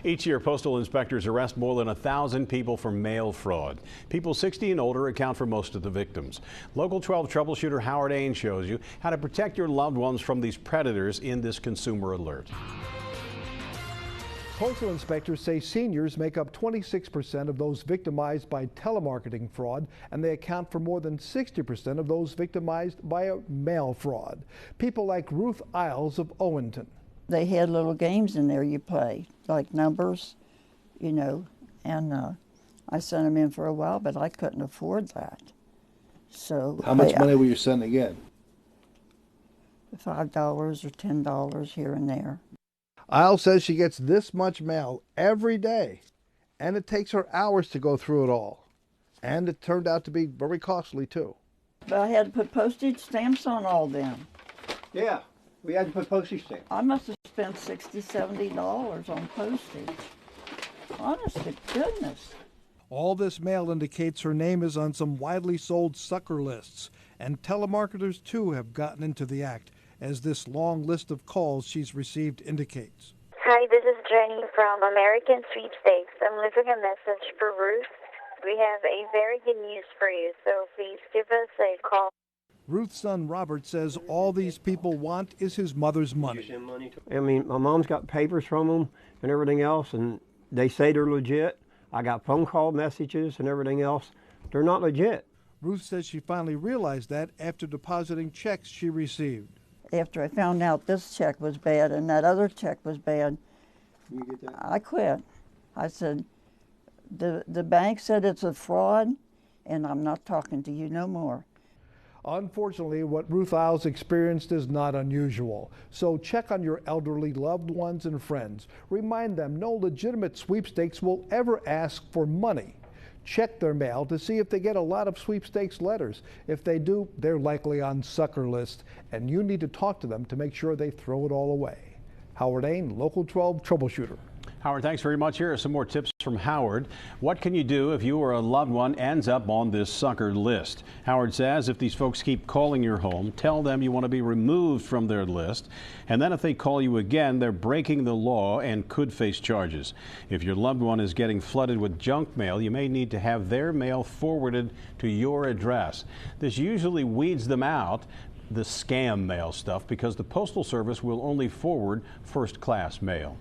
Each year, postal inspectors arrest more than 1,000 people for mail fraud. People 60 and older account for most of the victims. Local 12 troubleshooter Howard Ains shows you how to protect your loved ones from these predators in this consumer alert. Postal inspectors say seniors make up 26% of those victimized by telemarketing fraud, and they account for more than 60% of those victimized by a mail fraud. People like Ruth Isles of Owenton. They had little games in there you play, like numbers, and I sent them in for a while, but I couldn't afford that. So how much money were you sending in? $5 or $10 here and there. Isle says she gets this much mail every day, and it takes her hours to go through it all. And it turned out to be very costly, too. But I had to put postage stamps on all them. Yeah, we had to put postage stamps. I must have spent $60, $70 on postage. Honest to goodness. All this mail indicates her name is on some widely sold sucker lists, and telemarketers, too, have gotten into the act, as this long list of calls she's received indicates. Hi, this is Jenny from American Sweepstakes. I'm leaving a message for Ruth. We have a very good news for you, so please give us a call. Ruth's son Robert says all these people want is his mother's money. I mean, my mom's got papers from them and everything else, and they say they're legit. I got phone call messages and everything else. They're not legit. Ruth says she finally realized that after depositing checks she received. After I found out this check was bad and that other check was bad, I quit. I said, the bank said it's a fraud, and I'm not talking to you no more. Unfortunately, what Ruth Isles experienced is not unusual. So check on your elderly loved ones and friends. Remind them no legitimate sweepstakes will ever ask for money. Check their mail to see if they get a lot of sweepstakes letters. If they do, they're likely on sucker list, and you need to talk to them to make sure they throw it all away. Howard Ains, Local 12 Troubleshooter. Howard, thanks very much. Here are some more tips from Howard. What can you do if you or a loved one ends up on this sucker list? Howard says if these folks keep calling your home, tell them you want to be removed from their list. And then if they call you again, they're breaking the law and could face charges. If your loved one is getting flooded with junk mail, you may need to have their mail forwarded to your address. This usually weeds them out, the scam mail stuff, because the Postal Service will only forward first-class mail.